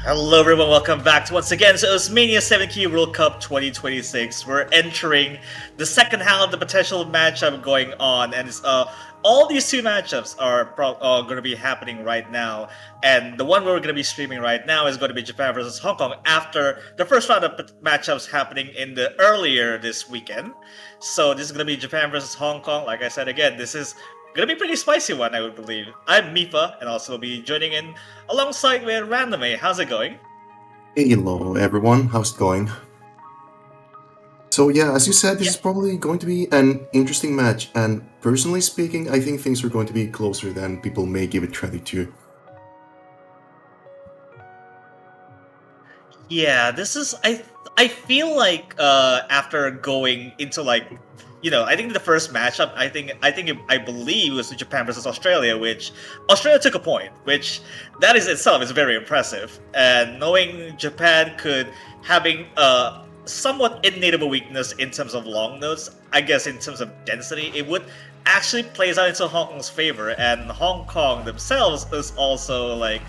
Hello everyone, welcome back to once again so it's Mania 7K World Cup 2026. We're entering the second half of the potential matchup going on, and all these two matchups are going to be happening right now. And the one we're going to be streaming right now is going to be Japan versus Hong Kong after the first round of matchups happening in the earlier this weekend. So this is going to be Japan versus Hong Kong. Like I said again, this is gonna be a pretty spicy one, I would believe. I'm Mifa, and also be joining in alongside with Randomay. How's it going? Hello everyone, how's it going? So yeah, as you said, this Yeah, is probably going to be an interesting match, and personally speaking, I think things are going to be closer than people may give it credit to. yeah. This is I feel like after going into I think the first matchup, I believe it was Japan versus Australia, which Australia took a point, which that is itself is very impressive. And knowing Japan could having a somewhat innate weakness in terms of long notes, I guess in terms of density, it would actually plays out into Hong Kong's favor, and Hong Kong themselves is also like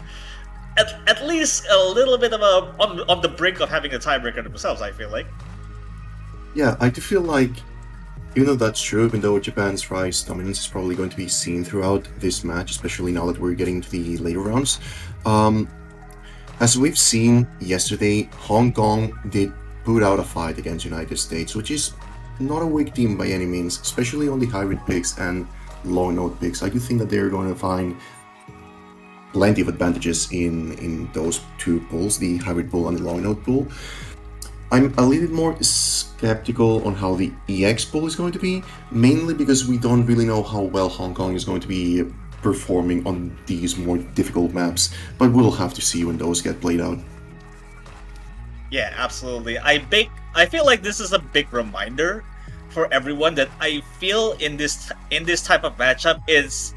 at least a little bit of a on the brink of having a tiebreaker themselves. I feel like. Yeah, I do feel like, even though that's true, even though Japan's rise dominance is probably going to be seen throughout this match, especially now that we're getting to the later rounds, um, as we've seen yesterday, Hong Kong did put out a fight against United States, which is not a weak team by any means, especially on the hybrid picks and long note picks. I do think that they're going to find plenty of advantages in those two pools, the hybrid pool and the long note pool. I'm a little bit more skeptical on how the EX pool is going to be, mainly because we don't really know how well Hong Kong is going to be performing on these more difficult maps, but we'll have to see when those get played out. Yeah, absolutely. I feel like this is a big reminder for everyone that I feel in this type of matchup is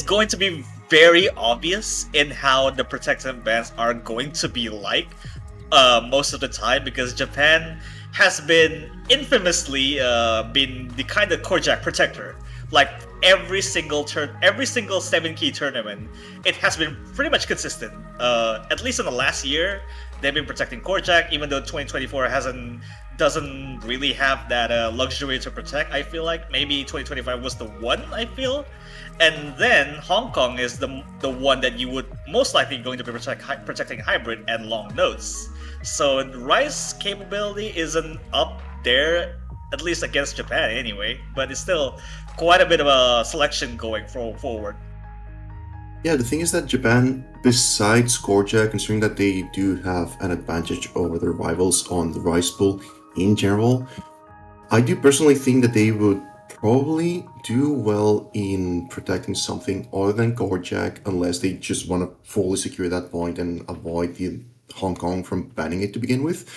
going to be very obvious in how the protective bans are going to be like most of the time, because Japan has been infamously been the kind of Kojak protector. Like every single 7 key tournament, it has been pretty much consistent. At least in the last year, they've been protecting Kojak, even though 2024 hasn't doesn't really have that luxury to protect. I feel like maybe 2025 was the one. I feel, and then Hong Kong is the one that you would most likely going to be protecting hybrid and long notes. So Rice's capability isn't up there, at least against Japan anyway, but it's still quite a bit of a selection going forward. Yeah, the thing is that Japan, besides Scorja, considering that they do have an advantage over their rivals on the rice pool in general, I do personally think that they would probably do well in protecting something other than Gorjak, unless they just want to fully secure that point and avoid the Hong Kong from banning it to begin with.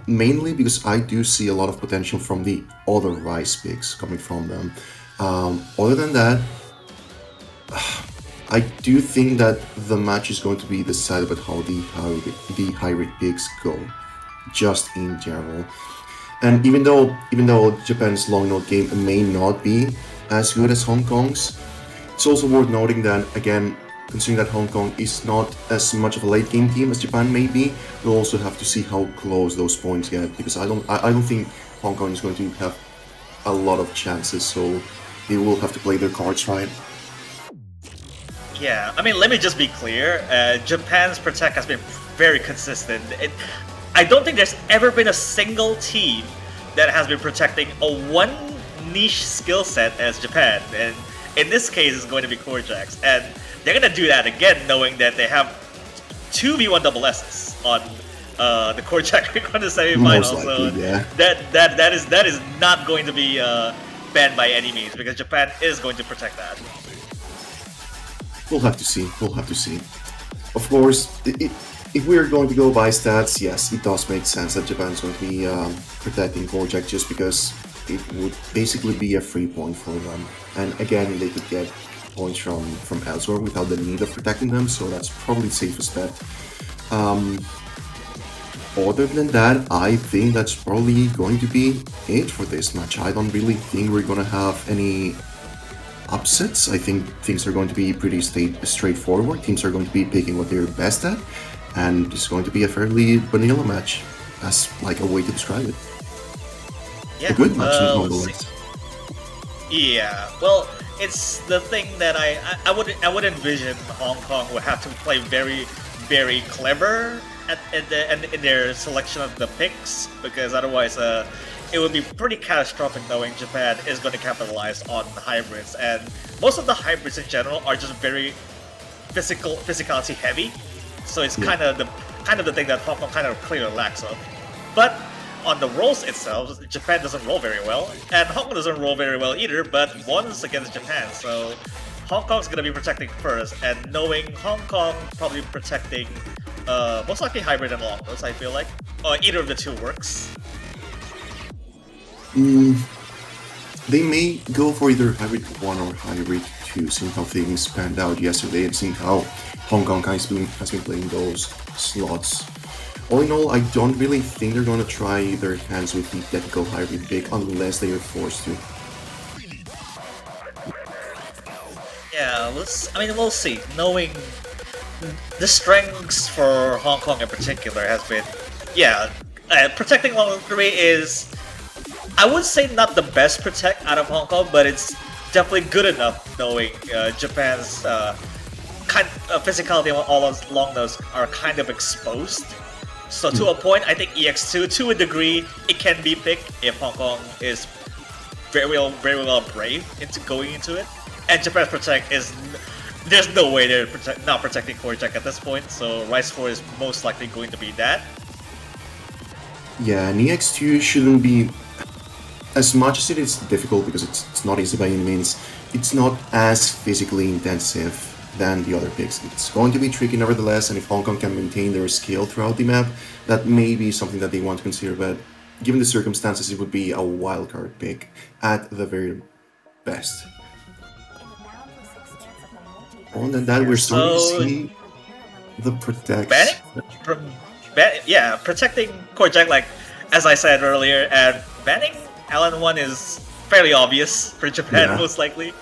Mainly because I do see a lot of potential from the other rice picks coming from them. Other than that, I do think that the match is going to be decided by how the hybrid picks go, just in general. And even though Japan's long note game may not be as good as Hong Kong's, it's also worth noting that, again, considering that Hong Kong is not as much of a late game team as Japan may be, we'll also have to see how close those points get, because I don't think Hong Kong is going to have a lot of chances, so they will have to play their cards right. Yeah, I mean, let me just be clear. Japan's protect has been very consistent. I don't think there's ever been a single team that has been protecting a one niche skill set as Japan, and in this case, it's going to be Korjaks, and they're gonna do that again, knowing that they have two V1 double S's on the Korjak on the Most semifinals. So likely, yeah. that is not going to be banned by any means, because Japan is going to protect that. We'll have to see. We'll have to see. Of course, if we're going to go by stats, yes, it does make sense that Japan is going to be protecting Kojak, just because it would basically be a free point for them. And again, they could get points from elsewhere without the need of protecting them, so that's probably the safest bet. Other than that, I think that's probably going to be it for this match. I don't really think we're gonna have any upsets. I think things are going to be pretty straightforward. Teams are going to be picking what they're best at, and it's going to be a fairly vanilla match. That's like a way to describe it. A Yeah. good match, Let's see. nonetheless. Yeah. Well, it's the thing that I would envision Hong Kong would have to play very clever in their selection of the picks, because otherwise it would be pretty catastrophic knowing Japan is going to capitalize on hybrids, and most of the hybrids in general are just very physicality heavy. So it's Yeah. kind of the thing that Hong Kong kind of clearly lacks of. But on the rolls itself, Japan doesn't roll very well, and Hong Kong doesn't roll very well either. But one's against Japan, so Hong Kong's gonna be protecting first, and knowing Hong Kong probably protecting most likely hybrid and long those, I feel like. Either of the two works. Mm, they may go for either Hybrid 1 or Hybrid 2, seeing how things panned out yesterday and seeing how Hong Kong has been playing those slots. All in all, I don't really think they're going to try their hands with the technical Hybrid pick unless they are forced to. Yeah, we'll see. Knowing the strengths for Hong Kong in particular has been, yeah, protecting long three is, I would say, not the best protect out of Hong Kong, but it's definitely good enough knowing Japan's physicality all along those are kind of exposed. So to Mm. a point, I think EX2, to a degree, it can be picked if Hong Kong is very well brave into going into it. And Japan's protect is, there's no way they're not protecting Korjak at this point. So Rice 4 is most likely going to be that. Yeah, and EX2 shouldn't be, as much as it is difficult because it's not easy by any means, it's not as physically intensive than the other picks. It's going to be tricky nevertheless, and if Hong Kong can maintain their skill throughout the map, that may be something that they want to consider, but given the circumstances, it would be a wildcard pick at the very best. On that, Yeah, we're starting to so see the banning, protects. yeah, protecting Korjak, like as I said earlier, and banning Alan One is fairly obvious for Japan, Yeah, most likely.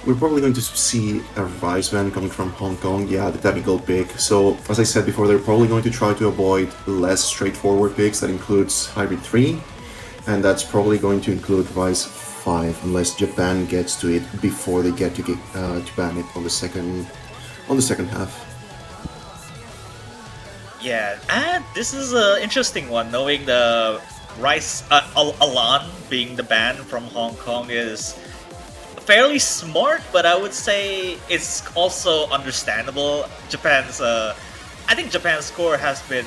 we're probably going to see a Rise ban coming from Hong Kong. Yeah, the technical pick. So, as I said before, they're probably going to try to avoid less straightforward picks. That includes Hybrid 3, and that's probably going to include Rise 5, unless Japan gets to it before they get to ban it on the second half. Yeah, and this is an interesting one. Knowing the Rice Alan being the ban from Hong Kong is fairly smart, but I would say it's also understandable. I think Japan's score has been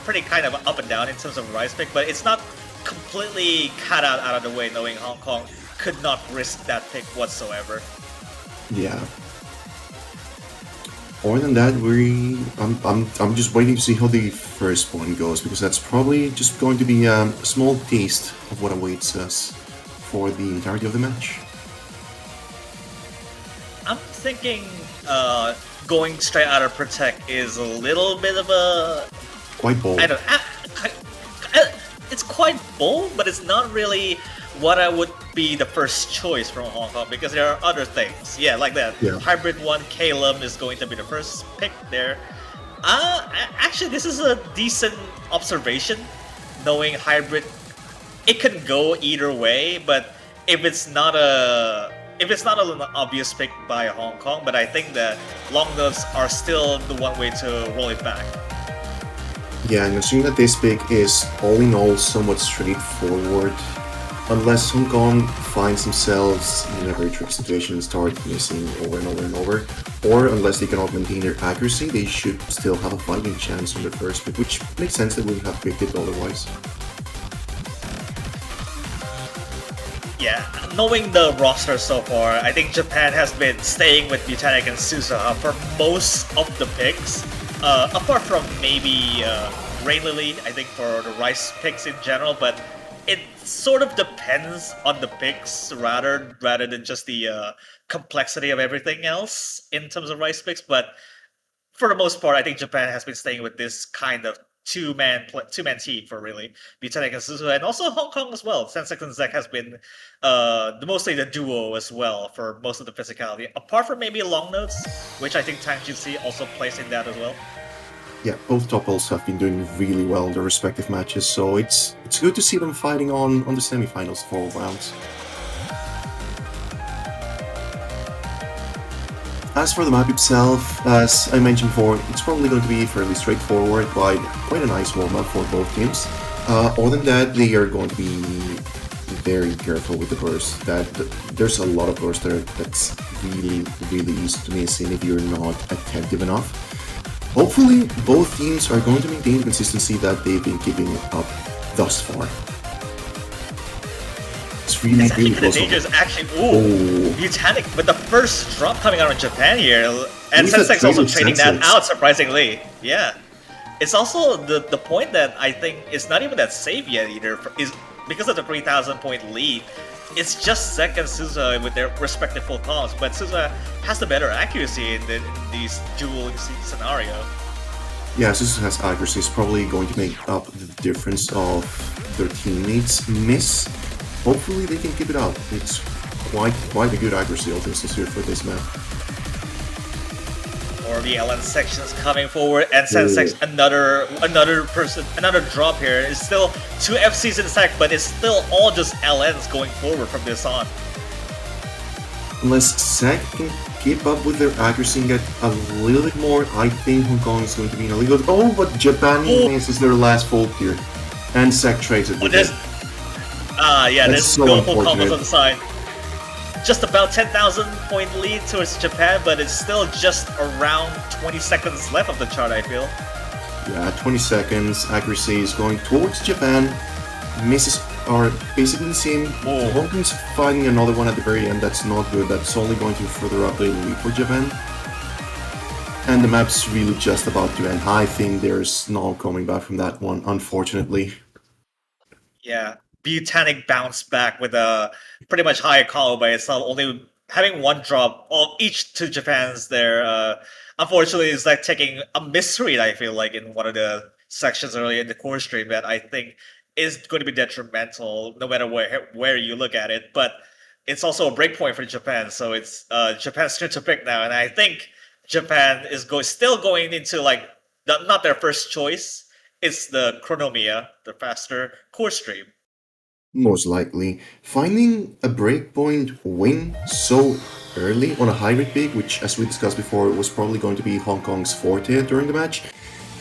pretty kind of up and down in terms of Rice pick, but it's not completely cut out of the way. Knowing Hong Kong could not risk that pick whatsoever. Yeah. More than that, I'm just waiting to see how the first point goes because that's probably just going to be a small taste of what awaits us for the entirety of the match. I'm thinking going straight out of Protect is a little bit of a, Quite bold. I don't. It's quite bold, but it's not really what I would be the first choice from Hong Kong because there are other things. Yeah, like that Yeah. hybrid one. Calum is going to be the first pick there. Actually, this is a decent observation. Knowing hybrid, it can go either way, but if it's not an obvious pick by Hong Kong, but I think that long notes are still the one way to roll it back. Yeah, and assuming that this pick is all in all somewhat straightforward, unless Hong Kong finds themselves in a very tricky situation and start missing over and over and over, or unless they cannot maintain their accuracy, they should still have a fighting chance on the first pick, which makes sense that we would have picked it otherwise. Yeah, knowing the roster so far, I think Japan has been staying with Butanic and Susaha for most of the picks, apart from maybe Rain Lily, I think, for the Rice picks in general, but it sort of depends on the picks rather than just the complexity of everything else in terms of Rice picks. But for the most part, I think Japan has been staying with this kind of two man team for really Butanic and Suzu, and also Hong Kong as well. Sensei and Zek has been mostly the duo as well for most of the physicality, apart from maybe Long Notes, which I think Tang Jinxi also plays in that as well. Yeah, both topples have been doing really well in their respective matches, so it's good to see them fighting on the semifinals for all rounds. As for the map itself, as I mentioned before, it's probably going to be fairly straightforward, quite a nice warm-up for both teams. Other than that, they are going to be very careful with the burst. There's a lot of burst there that's really easy to miss in if you're not attentive enough. Hopefully, both teams are going to maintain the consistency that they've been keeping up thus far. It's really The close. danger is actually Butanic with the first drop coming out of Japan here, and Sensei's also trading that out surprisingly. Yeah, it's also the point that I think is not even that safe yet either. Is because of the 3,000 point lead. It's just Zek and Souza with their respective full comps, but Souza has the better accuracy in these dual scenario. Yeah, Souza has accuracy. It's probably going to make up the difference of their teammates' miss. Hopefully they can keep it up. It's quite a good accuracy of this here for this map. Or the LN sections coming forward, and Sensex another drop here. It's still 2 FCs in sec, but it's still all just LNs going forward from this on. Unless Sec can keep up with their accuracy and get a little bit more, I think Hong Kong is going to be in a league. Oh, but Japan misses their last full here, and Sec trades it with it. Yeah, there's so full combos on the side. Just about 10,000 point lead towards Japan, but it's still just around 20 seconds left of the chart, I feel. Yeah, 20 seconds. Accuracy is going towards Japan. Misses are basically the same. Hong Kong's finding another one at the very end. That's not good. That's only going to further up the lead for Japan. And the map's really just about to end. I think there's no coming back from that one, unfortunately. Yeah. Butanic bounced back with a pretty much higher combo by itself, only having one drop all each to Japan's there. Unfortunately, it's like taking a misread, I feel like, in one of the sections earlier in the core stream that I think is going to be detrimental no matter where you look at it. But it's also a breakpoint for Japan, so it's Japan's turn to pick now, and I think Japan is still going into like not their first choice. It's the Chronomia, the faster core stream. Most likely. Finding a breakpoint win so early on a hybrid pick, which as we discussed before was probably going to be Hong Kong's forte during the match,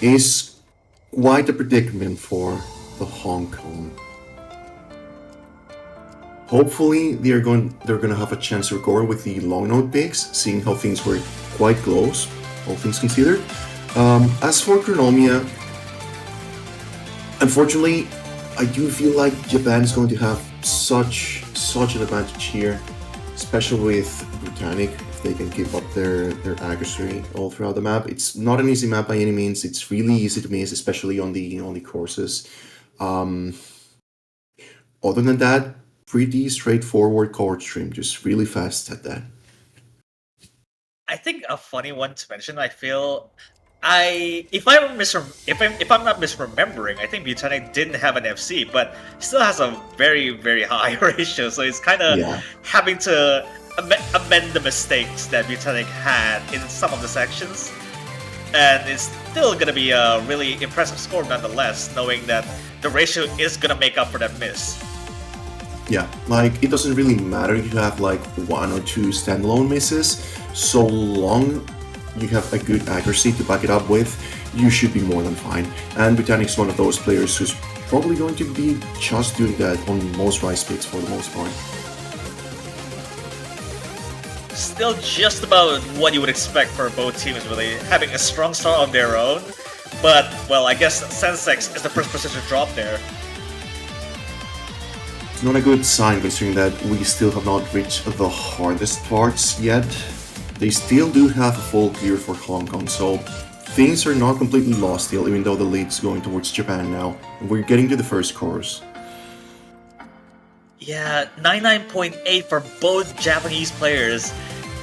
is quite a predicament for the Hong Kong. Hopefully they're going to have a chance to recover with the long note picks, seeing how things were quite close, all things considered. As for Chronomia, unfortunately, I do feel like Japan is going to have such an advantage here, especially with Botanic, if they can keep up their accuracy all throughout the map. It's not an easy map by any means. It's really easy to miss, especially on the courses. Other than that, pretty straightforward court stream, just really fast at that. I think a funny one to mention, I feel, if I'm not misremembering, I think Butanic didn't have an FC, but still has a very high ratio. So it's kind of having to amend the mistakes that Butanic had in some of the sections, and it's still gonna be a really impressive score nonetheless, knowing that the ratio is gonna make up for that miss. Yeah, like it doesn't really matter if you have like 1 or 2 standalone misses, so long you have a good accuracy to back it up with, you should be more than fine. And Botanic's one of those players who's probably going to be just doing that on most Rise picks for the most part. Still just about what you would expect for both teams, really, having a strong start of their own, but, well, I guess Sensex is the first person to drop there. It's not a good sign considering that we still have not reached the hardest parts yet. They still do have a full clear for Hong Kong, so things are not completely lost still, even though the lead's going towards Japan now. And we're getting to the first course. Yeah, 99.8 for both Japanese players.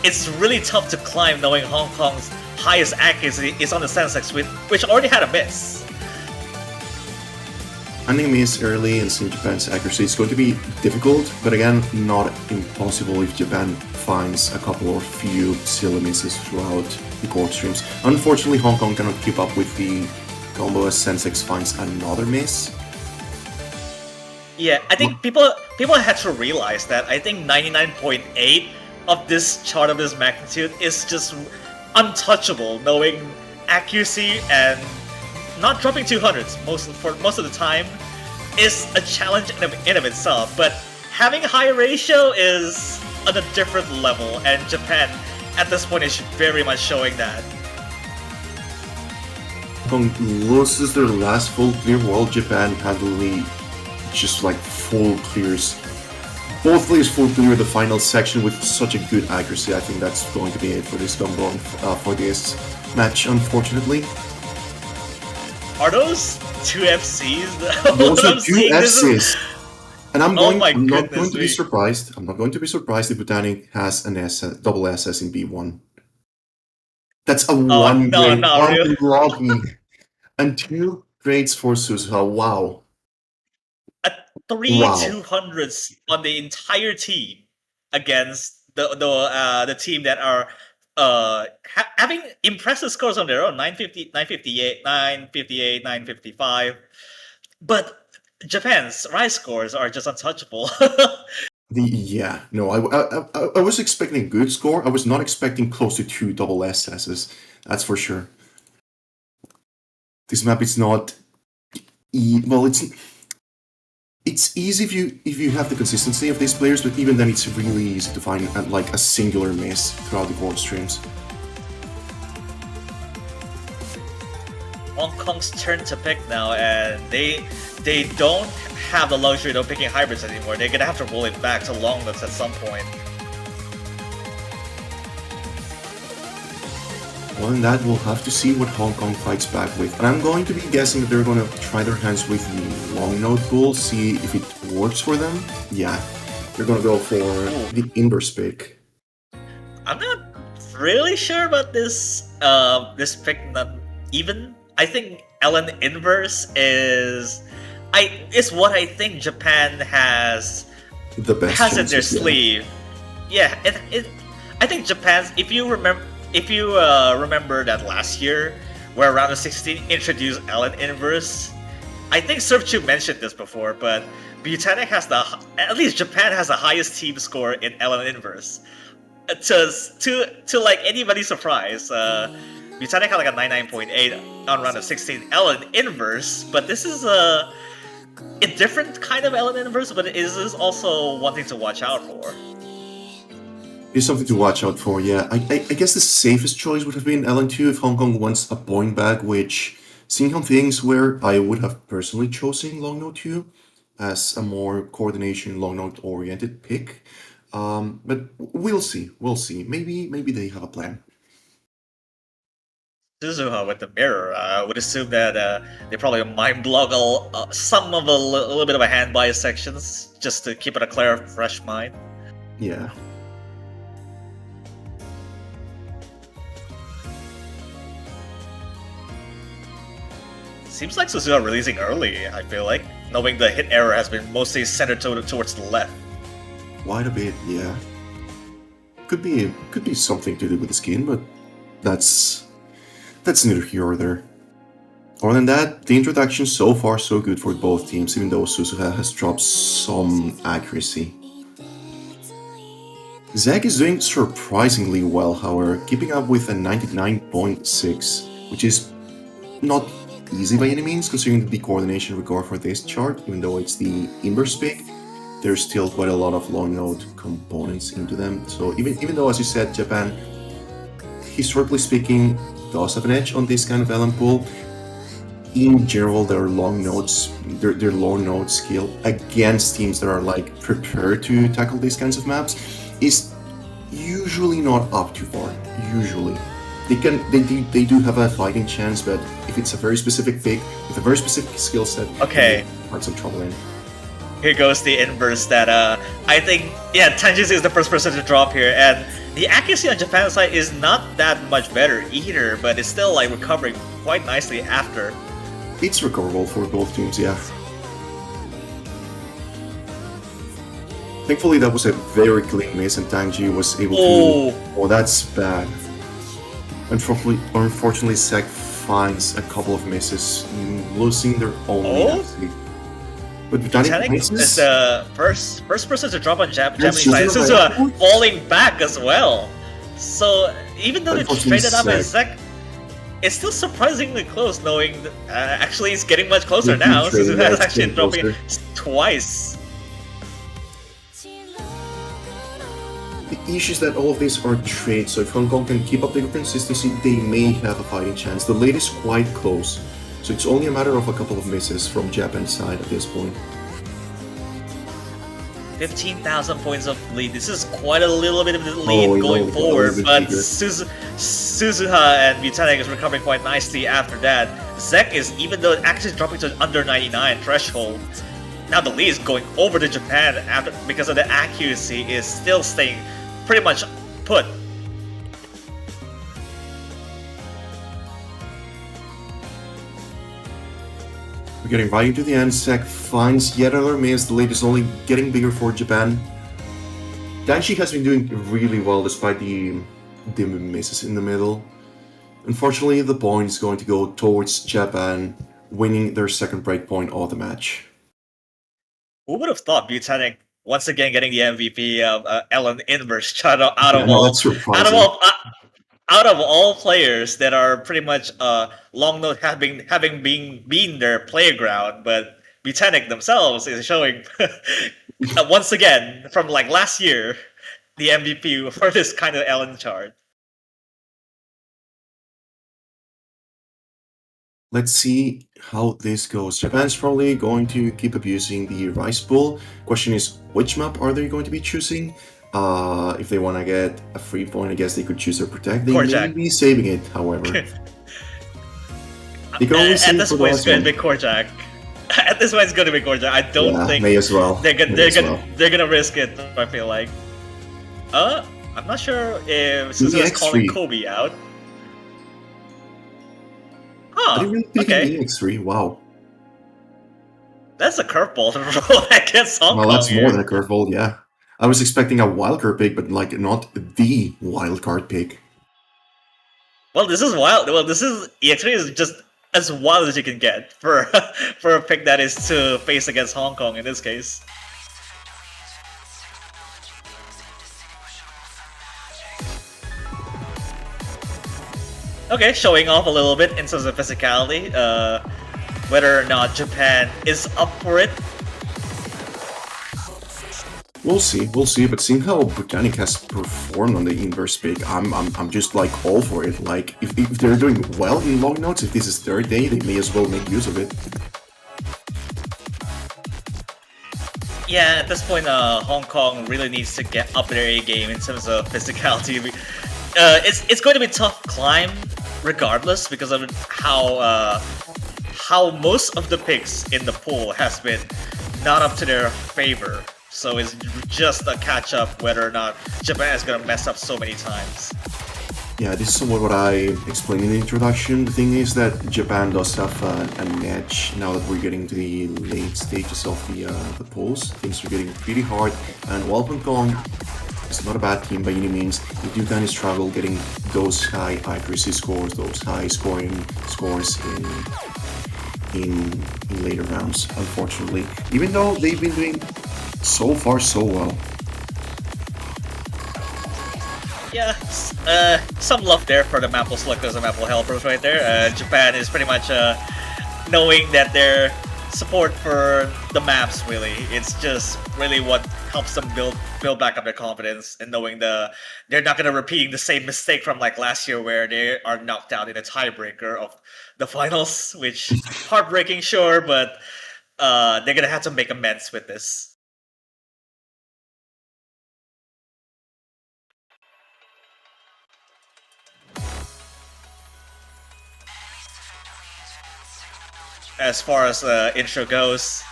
It's really tough to climb knowing Hong Kong's highest accuracy is on the Sensex, which already had a miss. finding a miss early and seeing Japan's accuracy is going to be difficult, but again, not impossible if Japan finds a couple or few silly misses throughout the court streams. Unfortunately, Hong Kong cannot keep up with the combo as Sensex finds another miss. Yeah, I think people had to realize that. I think 99.8 of this chart of this magnitude is just untouchable, knowing accuracy and not dropping 200s for most of the time is a challenge in of itself. But having high ratio is on a different level, and Japan at this point is very much showing that. Hong Kong loses their last full clear while Japan handily just like full clears. Both players full clear the final section with such a good accuracy. I think that's going to be it for this combo for this match, unfortunately. Are those two FCs? Those are two FCs. And I'm not going to be surprised. I'm not going to be surprised if Botanic has an double SS in B1. That's a one grade unlucky. And 2 grades for Suzuha. Wow. Three 200s on the entire team against the team that are having impressive scores on their own, 950, 958, 958, 955. But Japan's rise scores are just untouchable. I was expecting a good score. I was not expecting close to 2 double SSs. That's for sure. This map is not it's easy if you have the consistency of these players, but even then it's really easy to find like a singular miss throughout the board streams. Hong Kong's turn to pick now, and they don't have the luxury of picking hybrids anymore. They're gonna have to roll it back to long nuts at some point. Well, in that, we'll have to see what Hong Kong fights back with. And I'm going to be guessing that they're going to try their hands with the long note pool, see if it works for them. Yeah, they're going to go for the inverse pick. I'm not really sure about this this pick. Not even. I think LN inverse is what I think Japan has the best in their sleeve. Yeah, I think Japan's. If you remember that last year, where round of 16 introduced LN inverse, I think Surf2 mentioned this before, but Botanic has at least Japan has the highest team score in LN inverse. To like anybody's surprise, Botanic had like a 99.8 on round of 16 LN inverse, but this is a different kind of LN inverse, but it is also one thing to watch out for. It's something to watch out for, yeah. I guess the safest choice would have been LN2 if Hong Kong wants a point back, which, seeing some things where I would have personally chosen Long Note 2 as a more coordination, long note oriented pick. But we'll see. Maybe they have a plan. Suzuha with the mirror, I would assume that they probably mind block some of a little bit of a hand bias sections just to keep it a clear, fresh mind. Yeah. Seems like Suzuha releasing early, I feel like, knowing the hit error has been mostly centered towards the left. Quite a bit, yeah. Could be something to do with the skin, but that's neither here or there. Other than that, the introduction so far so good for both teams, even though Suzuha has dropped some accuracy. Zeg is doing surprisingly well, however, keeping up with a 99.6, which is not easy by any means, considering the coordination required for this chart. Even though it's the inverse pick, there's still quite a lot of long note components into them. So even though, as you said, Japan, historically speaking, does have an edge on this kind of LM pool, in general, their long notes skill against teams that are like prepared to tackle these kinds of maps is usually not up too far. Usually. They do have a fighting chance, but if it's a very specific pick with a very specific skill set, okay, find some trouble in. Here goes the inverse that I think, yeah, Tanjutsu is the first person to drop here, and the accuracy on Japan's side is not that much better either, but it's still like recovering quite nicely after. It's recoverable for both teams, yeah. Thankfully, that was a very clean miss, and Tangji was able to. Oh, Oh, that's bad. Unfortunately, Sek finds a couple of misses, losing their only oh. FC. But Botanic Botanic is misses, the first person to drop on and Japanese side. Suzuka by Suzuha afterwards. falling back as well. So even though they Unfortunately, traded up Sek. his Zek, it's still surprisingly close. Knowing that, actually, it's getting much They closer keep now. trading Suzuha that, is it's actually getting dropping closer. twice. The issue is that all of these are trades, so if Hong Kong can keep up their consistency, they may have a fighting chance. The lead is quite close, so it's only a matter of a couple of misses from Japan's side at this point. 15,000 points of lead. This is quite a little bit of the Oh, lead it going only got a forward, little bit but bigger. Suzuha and Botanic is recovering quite nicely after that. Zek is, even though actually dropping to under 99 threshold, now the lead is going over to Japan after because of the accuracy is still staying pretty much put. We're getting right into the end. Sek finds yet another miss. The lead is only getting bigger for Japan. Danshi has been doing really well despite the misses in the middle. Unfortunately, the point is going to go towards Japan, winning their second breakpoint of the match. Who would have thought Botanic once again getting the MVP of Ellen Inverse out Yeah, of no, all that's out of surprising. all out of all players that are pretty much long note having been their playground, but Botanic themselves is showing once again from like last year the MVP for this kind of Ellen chart. Let's see how this goes. Japan's probably going to keep abusing the rice bowl. Question is, which map are they going to be choosing? If they want to get a free point, I guess they could choose or protect. They may Korjak. be saving it, however. They can only At save it this for the point, it's last going to one. be Korjak. At this point, it's going to be Korjak. I don't Yeah, think may as well. they're gonna risk it. I feel like. I'm not sure if Suzu is calling EX3. Kobe out. I Huh. didn't really pick an Okay. EX3. Wow. That's a curveball to roll against Hong Well, Kong that's more here. than a curveball, yeah. I was expecting a wildcard pick, but like not the wildcard pick. Well, this is wild. Well, this is EX3 is just as wild as you can get for for a pick that is to face against Hong Kong in this case. Okay, showing off a little bit in terms of physicality. Whether or not Japan is up for it. We'll see. But seeing how Botanic has performed on the inverse pick, I'm just like all for it. Like if they're doing well in long notes, if this is their day, they may as well make use of it. Yeah, at this point, Hong Kong really needs to get up their A game in terms of physicality. It's going to be a tough climb, regardless, because of how most of the picks in the pool has been not up to their favor. So it's just a catch up whether or not Japan is gonna mess up so many times. Yeah, this is somewhat what I explained in the introduction. The thing is that Japan does have an edge now that we're getting to the late stages of the polls. Things are getting pretty hard, and while Hong Kong is not a bad team by any means, they do kind of struggle getting those high accuracy scores, those high scoring scores in later rounds, unfortunately. Even though they've been doing so far so well. Yeah, some love there for the Maple Selectors and Maple Helpers right there. Japan is pretty much knowing that their support for the maps really, it's just really what helps them build back up their confidence and knowing they're not gonna repeating the same mistake from like last year where they are knocked out in a tiebreaker of the finals, which heartbreaking, sure, but they're gonna have to make amends with this. As far as intro goes,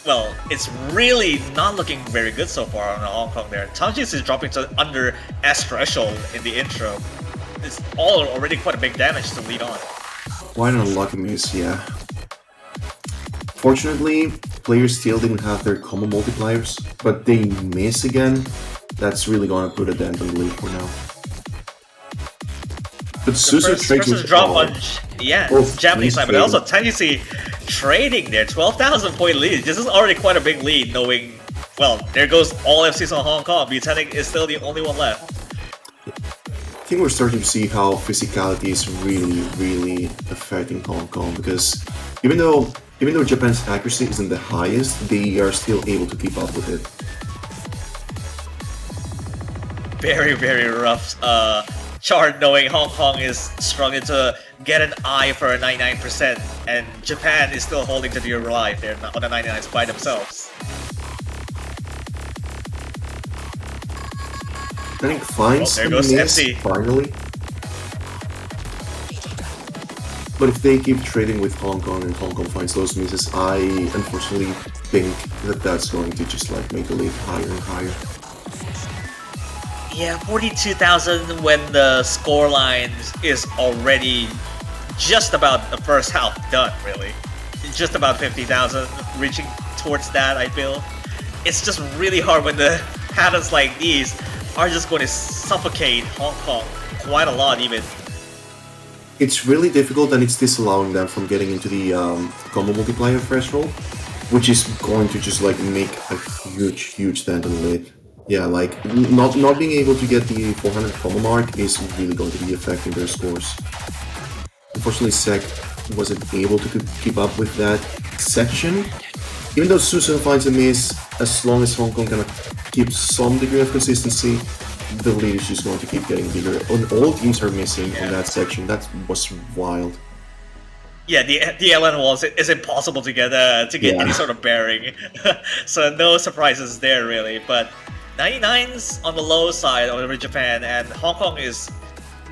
well, it's really not looking very good so far on Hong Kong there. Tangjis is dropping to under S threshold in the intro. It's all already quite a big damage to lead on. Quite an unlucky miss, yeah. Fortunately, players still didn't have their combo multipliers, but they miss again, that's really gonna put a dent on the lead for now. But The Suzu trades first with drop on yeah, both Japanese teams side, but trading. also Tennessee trading there, 12,000 point lead. This is already quite a big lead, knowing, well, there goes all FCs on Hong Kong. Butanic is still the only one left. I think we're starting to see how physicality is really affecting Hong Kong, because even though Japan's accuracy isn't the highest, they are still able to keep up with it. Very rough chart, knowing Hong Kong is struggling to get an eye for a 99%, and Japan is still holding to their life. They're on the 99s by themselves. I think finds there a goes miss FC. finally. But if they keep trading with Hong Kong and Hong Kong finds those misses, I unfortunately think that that's going to just like make the lead higher and higher. Yeah, 42,000 when the scoreline is already just about the first half done, really. Just about 50,000, reaching towards that, I feel. It's just really hard when the patterns like these are just going to suffocate Hong Kong quite a lot, even. It's really difficult, and it's disallowing them from getting into the combo multiplier threshold, which is going to just like make a huge dent on the lead. Yeah, like not being able to get the 400 combo mark is really going to be affecting their scores. Unfortunately, Sek wasn't able to keep up with that section. Even though Susan finds a miss, as long as Hong Kong kind of keeps some degree of consistency, the lead is just going to keep getting bigger. And all teams are missing on that section. That was wild. Yeah, the LN walls is impossible to get any sort of bearing, so no surprises there really. But 99's on the low side over Japan, and Hong Kong is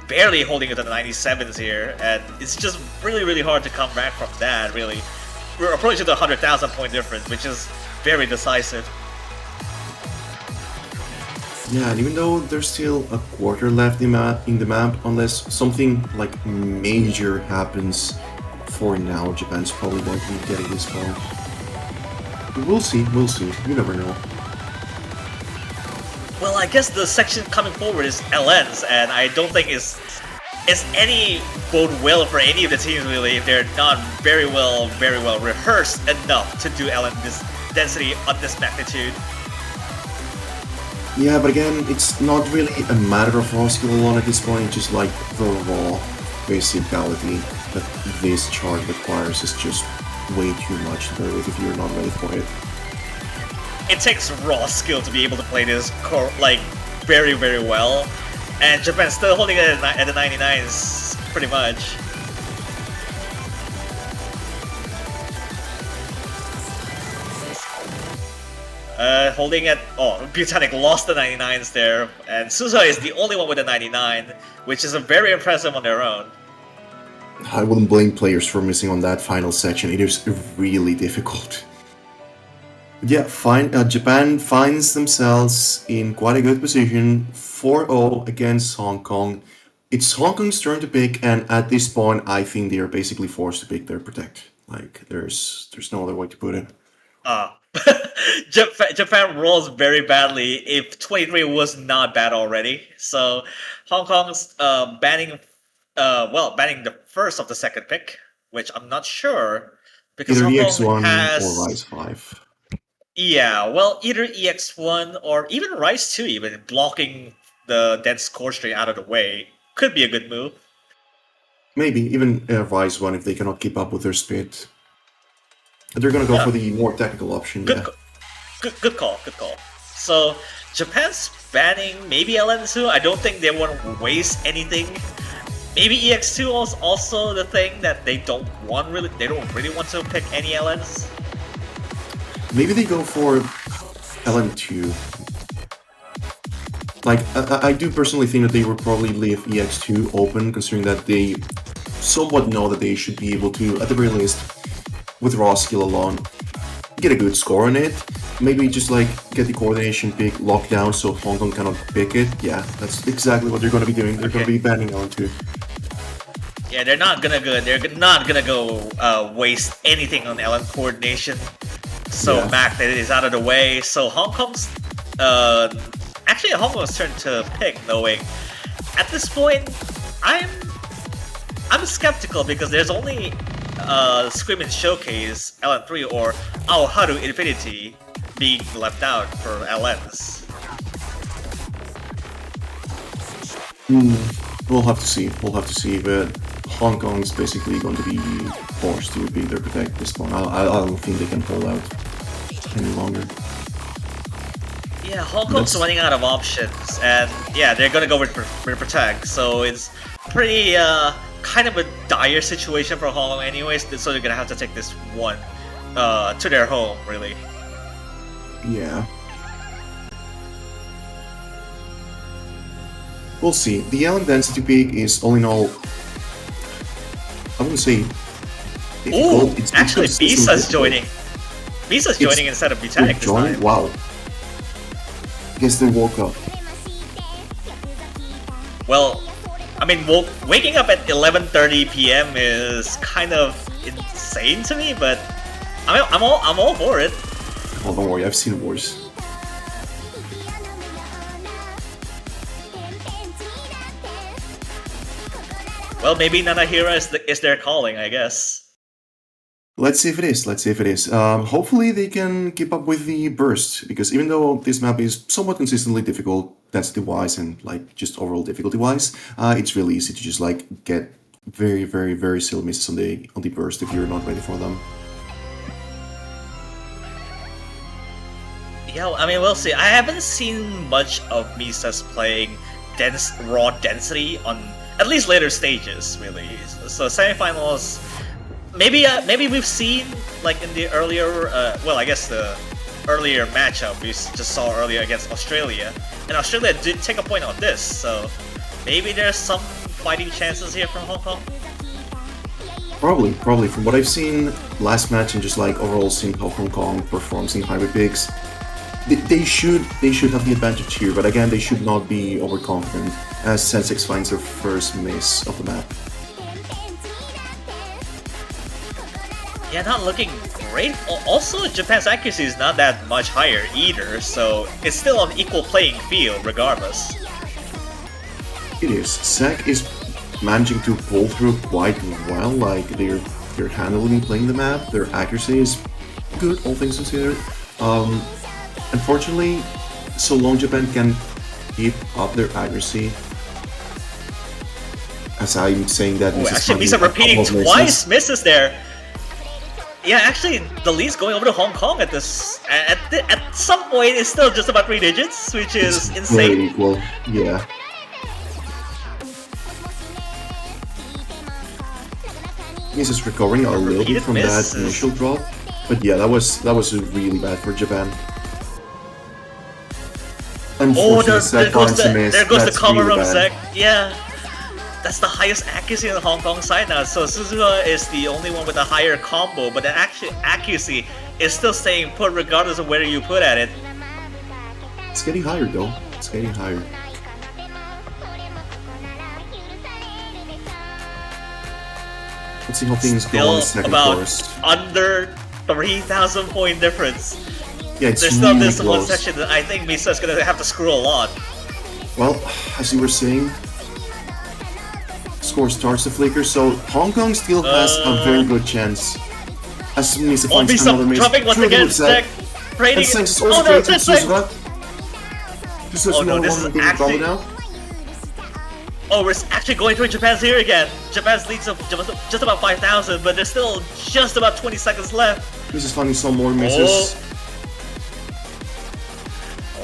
barely holding it to the 97s here, and it's just really hard to come back from that. Really, we're approaching the 100,000 point difference, which is very decisive. Yeah, and even though there's still a quarter left in the map, unless something like major happens, for now Japan's probably going to be getting this far. But we'll see. You never know. Well, I guess the section coming forward is LNs, and I don't think it's any bode well for any of the teams really if they're not very well rehearsed enough to do LN this density of this magnitude. Yeah, but again, it's not really a matter of raw skill alone at this point, just like the raw physicality that this chart requires is just way too much to bear with if you're not ready for it. It takes raw skill to be able to play this like very well, and Japan's still holding it at the 99s pretty much. Holding at Butanic lost the 99s there, and Suza is the only one with a 99, which is very impressive on their own. I wouldn't blame players for missing on that final section. It is really difficult. Yeah, Japan finds themselves in quite a good position, 4-0 against Hong Kong. It's Hong Kong's turn to pick, and at this point, I think they are basically forced to pick their protect. Like, there's no other way to put it. Japan rolls very badly if 23 was not bad already. So Hong Kong's banning the first of the second pick, which I'm not sure because either Hong EX1 Kong has or Rise 5. Yeah, well, either EX1 or even Rise 2, even blocking the dense core string out of the way could be a good move. Maybe even Rise 1 if they cannot keep up with their speed. They're gonna go for the more technical option. Good call. So Japan's banning maybe LN2. I don't think they want to waste anything. Maybe EX2 is also the thing that they don't really want to pick any LNs. Maybe they go for LN2. Like, I do personally think that they would probably leave EX2 open, considering that they somewhat know that they should be able to, at the very least, with raw skill alone, get a good score on it. Maybe just like get the coordination pick locked down so Hong Kong cannot pick it. Yeah, that's exactly what they're going to be doing. They're going to be banning LN2. Yeah, they're not gonna go waste anything on LN coordination So Yeah. Mac is out of the way. So Hong Kong's uh actually Hong Kong's turn to pick. No wait. At this point, I'm I'm skeptical because there's only Screaming Showcase LN3 or Aoharu Infinity being left out for LNs. Hmm. We'll have to see. We'll have to see. But Hong Kong's basically going to be forced to repeat their protect at this point. I don't think they can hold out any longer. Yeah, Hong And Kong's that's running out of options, and yeah, they're gonna go with protect. So it's pretty kind of a dire situation for Hong Kong, anyways. So they're gonna have to take this one to their home, really. yeah. We'll see. The Allen density peak is all in all, I wouldn't say Ooh, difficult. It's actually, consistently Bisa's difficult. joining. Bisa's It's joining instead of they're Butanic this joining. time. Wow. Guess they woke up. Well, I mean, waking up at 11:30 p.m. is kind of insane to me, but I'm all for it. Oh, don't worry. I've seen worse. Well, maybe Nanahira is their calling, I guess. Let's see if it is. Let's see if it is. Hopefully they can keep up with the burst, because even though this map is somewhat consistently difficult, density-wise and like just overall difficulty-wise, it's really easy to just like get very, very, very silly misses on the burst if you're not ready for them. Yeah, I mean, we'll see. I haven't seen much of Misa's playing raw density on at least later stages, really. So semifinals, maybe we've seen like in the earlier, well, I guess the earlier matchup we just saw earlier against Australia, and Australia did take a point on this. So maybe there's some fighting chances here from Hong Kong. Probably. From what I've seen last match and just like overall seeing how Hong Kong performs in hybrid bigs, they should have the advantage here, but again, they should not be overconfident as Sensex finds their first miss of the map. Yeah, not looking great. Also, Japan's accuracy is not that much higher either, so it's still an equal playing field regardless. It is. Sec is managing to pull through quite well. Like they're handling playing the map. Their accuracy is good, all things considered. Unfortunately, so long Japan can keep up their accuracy. As I'm saying that, Ooh, actually, Misa repeating twice misses there. Yeah, actually, the lead's going over to Hong Kong at this. At some point, it's still just about 3 digits, which is it's insane. very equal, yeah. Misa's recovering a little bit from that initial drop, but yeah, that was really bad for Japan. Unfortunately, there goes the cover from Zek. Yeah, that's the highest accuracy on the Hong Kong side now. So Suzuka is the only one with a higher combo, but the accuracy is still staying put regardless of where you put at it. It's getting higher though. It's getting higher. Let's see how things go on the second course. Under 3,000 point difference. Yeah, it's There's still really this one close. section that I think Misa's gonna have to screw a lot. Well, as you were saying, score starts to flicker, so HongOng still has a very good chance. As Misa finds another miss. Dropping once again, Zek. And Sense is also creating Suzuka. Oh no, this is actually... now. Oh, we're actually going through Japan's here again. Japan's leads of just about 5,000, but there's still just about 20 seconds left. This is finding some more misses.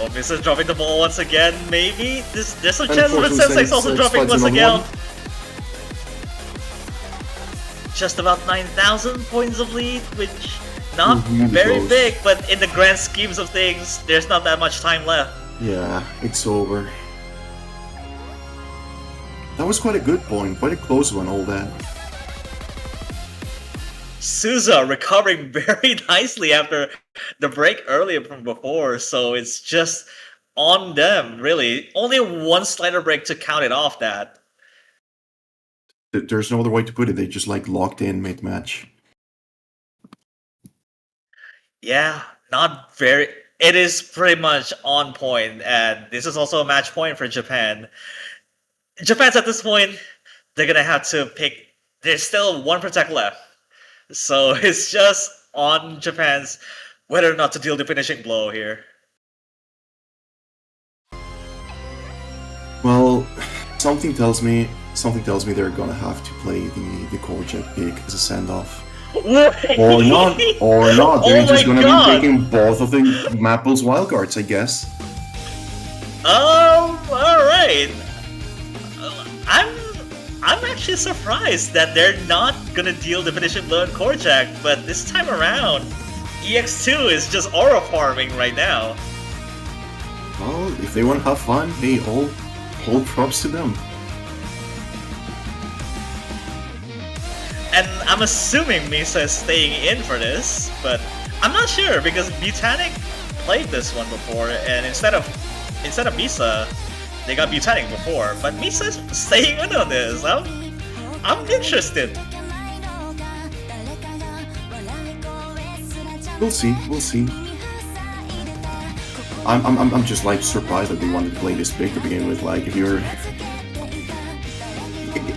Oh, Misa's dropping the ball once again, maybe? There's some chance of Sensei's also dropping once again. Just about 9,000 points of lead, which not really very close. big, but in the grand schemes of things, there's not that much time left. Yeah, it's over. That was quite a good point, quite a close one, all that. Souza recovering very nicely after the break earlier from before, so it's just on them, really. Only one slider break to count it off that. There's no other way to put it, they just like locked in mid-match. Yeah, not very. It is pretty much on point, and this is also a match point for Japan. Japan's at this point, they're gonna have to pick. There's still one protect left, so it's just on Japan's whether or not to deal the finishing blow here. Well, something tells me they're gonna have to play the Korchak pick as a send off. Or not. They're Oh just my gonna be god! taking both of the Mapple's wildcards, I guess. Alright. I'm I'm actually surprised that they're not gonna deal the finishing blow in Korchak, but this time around, EX2 is just aura farming right now. Well, if they want to have fun, hey, all props to them. And I'm assuming Misa is staying in for this, but I'm not sure because Butanic played this one before, and instead of Misa, they got Butanic before. But Misa's staying in on this. I'm interested. We'll see. We'll see. I'm just like surprised that they wanted to play this big to begin with. Like, if you're,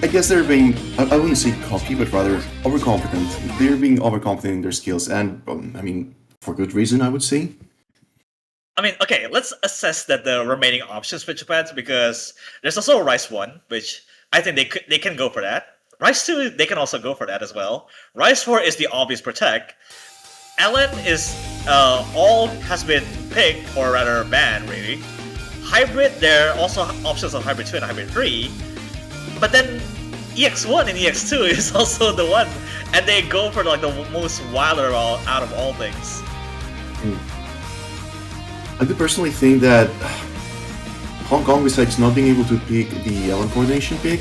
I guess they're being, I wouldn't say cocky, but rather overconfident. They're being overconfident in their skills, and I mean, for good reason, I would say. I mean, okay, let's assess that the remaining options for Japan because there's also Rice 1, which I think they can go for that. Rice 2, they can also go for that as well. Rice 4 is the obvious protect. Ellen is all has been picked, or rather banned, really. Hybrid, there are also options of Hybrid 2 and Hybrid 3. But then EX1 and EX2 is also the one, and they go for like the most wilder out of all things. I do personally think that Hong Kong, besides not being able to pick the Ellen coordination pick,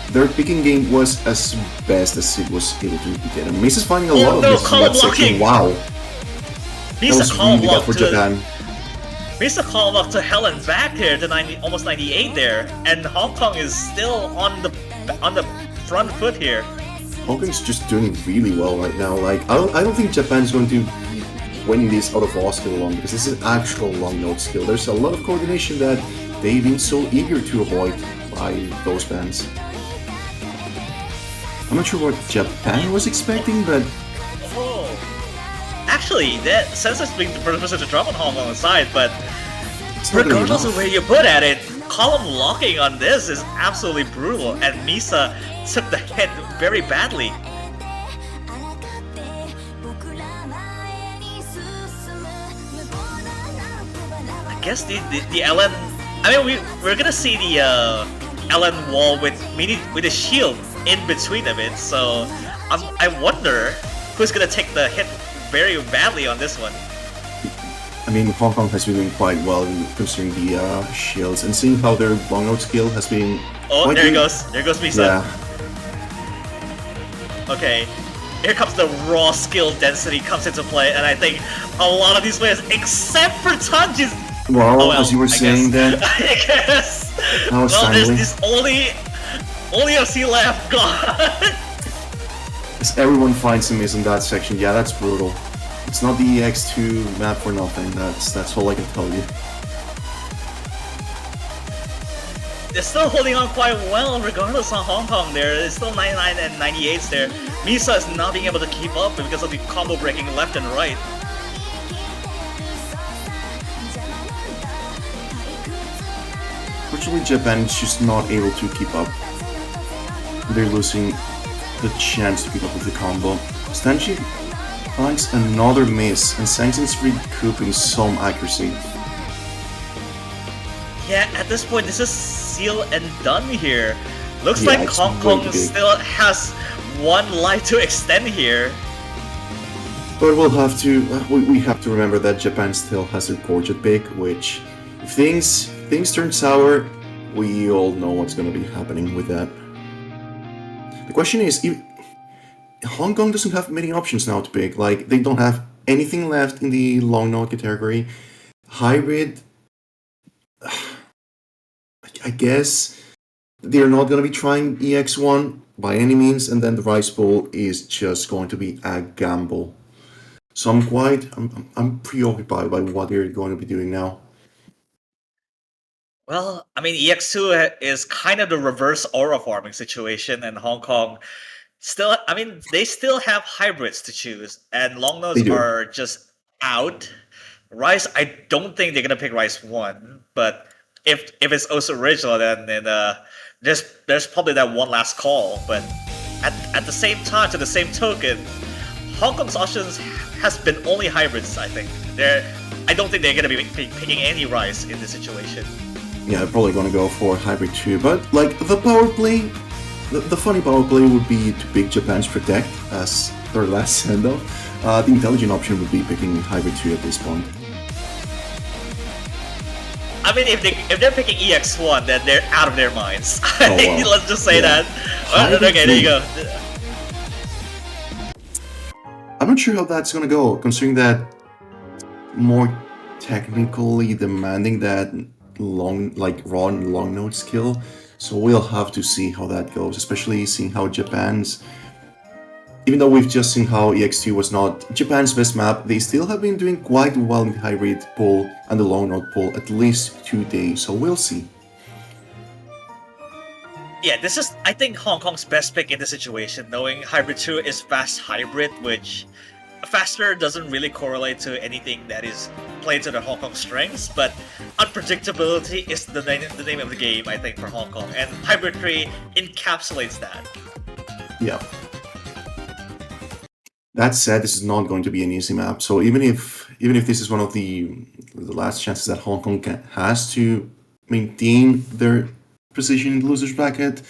their picking game was as best as it was able to get. And Mace is finding a lot of this in that section. Wow. That was really bad for Japan. Misa call up to Helen back here to 90, almost 98 there, and Hong Kong is still on the front foot here. Hong Kong's just doing really well right now. Like, I don't think Japan's going to win this out of all skill long, because this is actual long note skill. There's a lot of coordination that they've been so eager to avoid by those bands. I'm not sure what Japan was expecting, but oh, actually, that Sense's being the first person to drop on Hong Kong's side, but regardless of where you put at it, column locking on this is absolutely brutal, and Misa took the hit very badly. I guess the Ellen. I mean, we're gonna see the Ellen wall with a shield in between of it, so I wonder who's gonna take the hit very badly on this one. I mean, Hong Kong has been doing quite well considering the shields, and seeing how their long note skill has been. Oh, there he goes. There goes Misa. Yeah. Okay, here comes the raw skill density comes into play, and I think a lot of these players, except for Tanji's. Well, as you were saying then. I guess. Well, there's this only FC left. God. As everyone finds a miss in that section, yeah, that's brutal. It's not the EX2 map for nothing. That's all I can tell you. They're still holding on quite well, regardless on Hong Kong. There is still 99 and 98s there. Misa is not being able to keep up because of the combo breaking left and right. Fortunately, Japan is just not able to keep up. They're losing the chance to keep up with the combo. Stanchi finds another miss, and Sanction's recouping some accuracy. Yeah, at this point, this is seal and done here. Looks like Hong Kong still has one life to extend here. But we'll have to we have to remember that Japan still has their portrait pick, which if things turn sour, we all know what's going to be happening with that. The question is, Hong Kong doesn't have many options now to pick. Like, they don't have anything left in the long note category. Hybrid, I guess they're not going to be trying EX1 by any means, and then the Rice Bowl is just going to be a gamble. So I'm preoccupied by what they're going to be doing now. Well, I mean, EX2 is kind of the reverse aura farming situation, and Hong Kong still, I mean, they still have hybrids to choose, and long nodes They do. are just out. Rice, I don't think they're gonna pick Rice one, but if it's also original, then there's probably that one last call. But at the same time, to the same token, Hong Kong's options has been only hybrids. I think I don't think they're gonna be picking any Rice in this situation. Yeah, I'm probably gonna go for hybrid too. But like the power play, the funny power play would be to pick Japan's Protect as their last send off. The intelligent option would be picking hybrid 2 at this point. I mean, if they're picking EX1, then they're out of their minds. Oh wow. Let's just say Yeah. that. Hybrid Okay, there you 3. go. I'm not sure how that's gonna go, considering that more technically demanding that raw and long note skill. So we'll have to see how that goes, especially seeing how Japan's. Even though we've just seen how EX2 was not Japan's best map, they still have been doing quite well in the hybrid pool and the long note pool at least 2 days. So we'll see. Yeah, this is, I think, Hong Kong's best pick in this situation, knowing Hybrid 2 is fast hybrid, which faster doesn't really correlate to anything that is played to the Hong Kong strengths, but unpredictability is the name of the game, I think, for Hong Kong, and Hybrid 3 encapsulates that. Yeah. That said, this is not going to be an easy map. So even if this is one of the last chances that Hong Kong has to maintain their position in the losers bracket,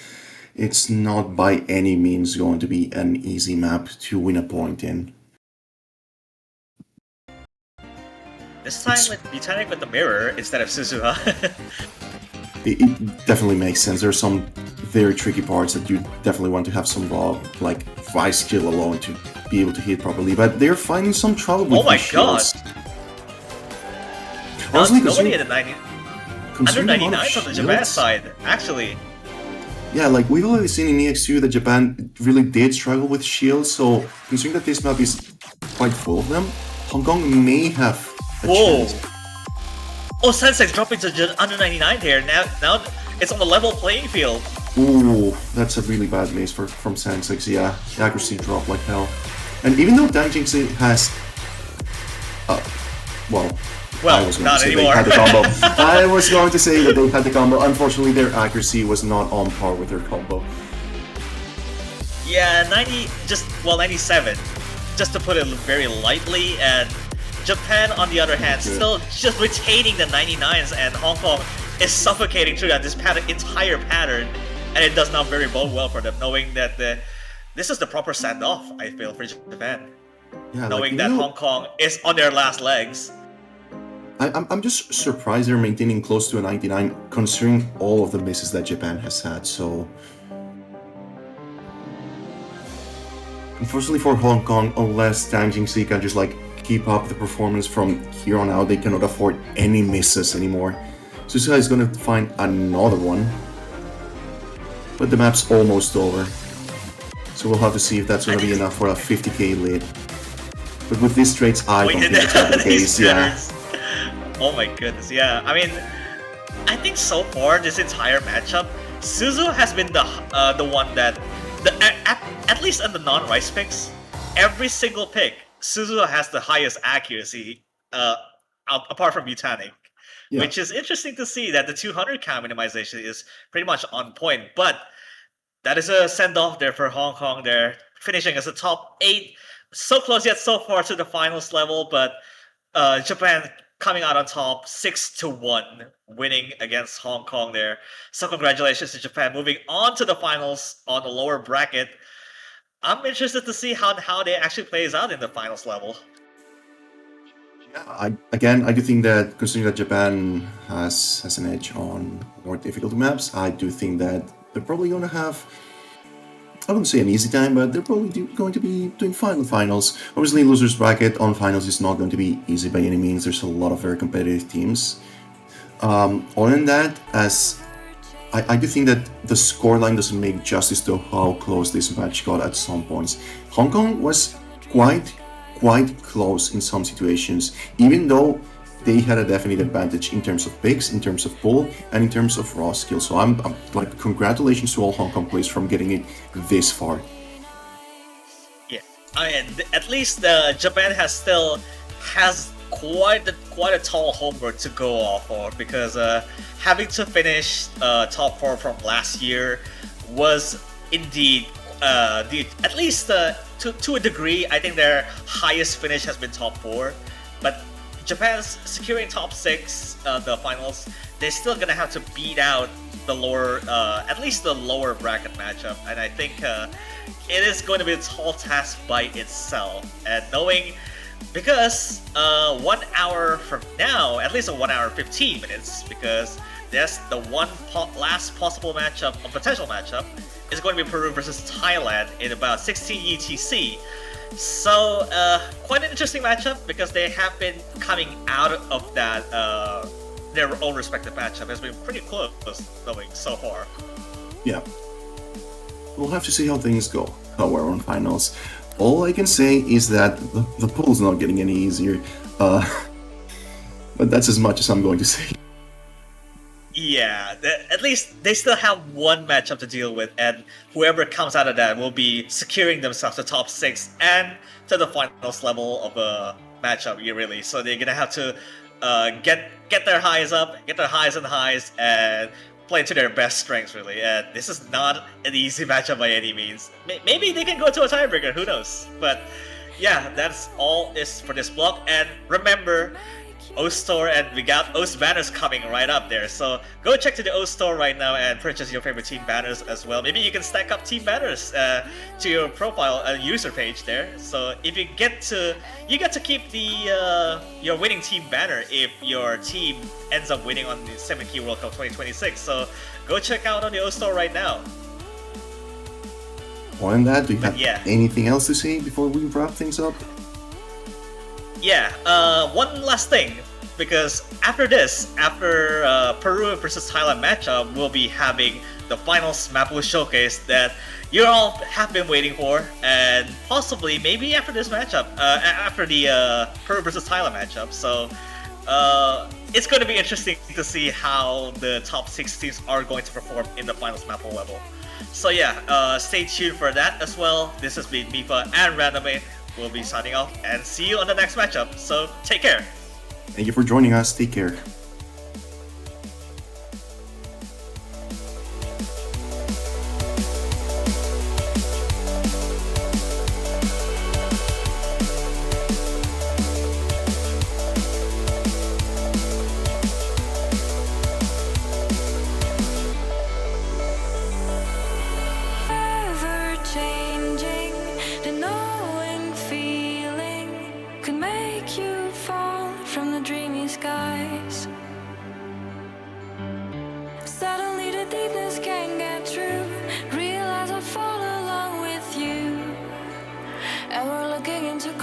it's not by any means going to be an easy map to win a point in. This time It's with Botanic with the mirror instead of Suzuha. it definitely makes sense. There's some very tricky parts that you definitely want to have some raw, like vice skill alone to be able to hit properly. But they're finding some trouble with Oh my these god! shields. Honestly, Nobody at the 90, under considering the amount of 99 from the Japan shields, side, actually. yeah, like we've already seen in EX2 that Japan really did struggle with shields. So considering that this map is quite full of them, Hong Kong may have a Whoa! chance. Oh, Sensei's dropping to just under 99 here. Now it's on the level playing field. Ooh, that's a really bad miss from Sansix. Yeah, the accuracy dropped like hell. And even though Dang Jinxie has, well, I Well, was going to not say anymore. they had the combo. I was going to say that they had the combo. Unfortunately, their accuracy was not on par with their combo. Yeah, 90, 97, just to put it very lightly, and Japan, on the other hand, Good. still just retaining the 99s, and Hong Kong is suffocating through that entire pattern, and it does not very bode well for them, knowing that this is the proper send-off, I feel, for Japan. Yeah, Knowing like that Hong Kong is on their last legs. I'm just surprised they're maintaining close to a 99, considering all of the misses that Japan has had. So, unfortunately for Hong Kong, unless Tang Jingxi can just like keep up the performance from here on out, they cannot afford any misses anymore. Suzuka is gonna find another one, but the map's almost over. So we'll have to see if that's gonna be enough for a 50k lead. But with these traits, I don't think it's gonna be the These case. Yeah. jitters. Oh my goodness, yeah. I mean, I think so far this entire matchup, Suzu has been the one that at least in the non-rice picks, every single pick, Suzu has the highest accuracy apart from Botanic. Yeah. Which is interesting to see that the 200 count minimization is pretty much on point, but that is a send off there for Hong Kong there, finishing as a top 8. So close yet so far to the finals level, but Japan coming out on top 6-1, winning against Hong Kong there. So congratulations to Japan moving on to the finals on the lower bracket. I'm interested to see how they actually plays out in the finals level. I do think that considering that Japan has an edge on more difficult maps, I do think that they're probably going to have, I wouldn't say an easy time, but they're probably going to be doing fine with finals. Obviously, losers bracket on finals is not going to be easy by any means. There's a lot of very competitive teams. Other than that, as I do think that the scoreline doesn't make justice to how close this match got at some points. Hong Kong was quite close in some situations, even though they had a definite advantage in terms of picks, in terms of pull, and in terms of raw skill. So I'm like, congratulations to all Hong Kong players from getting it this far. Yeah, at least Japan has quite a tall homework to go off for because having to finish top four from last year was indeed at least to a degree. I think their highest finish has been top four, but Japan's securing top six, the finals. They're still gonna have to beat out the lower, at least the lower bracket matchup, and I think it is going to be a tall task by itself. And knowing because 1 hour from now, at least a 1 hour 15 minutes, because that's the last possible matchup, a potential matchup, is going to be Peru versus Thailand in about 16 UTC. So quite an interesting matchup because they have been coming out of that their own respective matchup has been pretty close going so far. Yeah, we'll have to see how things go. However, on finals, all I can say is that the pool's not getting any easier. Uh, but that's as much as I'm going to say. Yeah, at least they still have one matchup to deal with, and whoever comes out of that will be securing themselves to top six and to the finals level of a matchup. You really, so they're gonna have to get their highs up, get their highs and highs, and play to their best strengths. Really, and this is not an easy matchup by any means. Maybe they can go to a tiebreaker. Who knows? But yeah, that's all is for this block. And remember, O Store, and we got O's banners coming right up there. So go check to the O Store right now and purchase your favorite team banners as well. Maybe you can stack up team banners to your profile user page there. So if you get to keep the your winning team banner if your team ends up winning on the 7 Key World Cup 2026. So go check out on the O Store right now. More than that, do you But have yeah. anything else to say before we wrap things up? Yeah, one last thing, because after this, after Peru versus Thailand matchup, we'll be having the finals Mapu showcase that you all have been waiting for, and possibly maybe after this matchup, after the Peru versus Thailand matchup. So it's going to be interesting to see how the top six teams are going to perform in the finals Mapu level. So yeah, stay tuned for that as well. This has been Mifa and Randomay. We'll be signing off and see you on the next matchup. So take care. Thank you for joining us. Take care. And we're looking into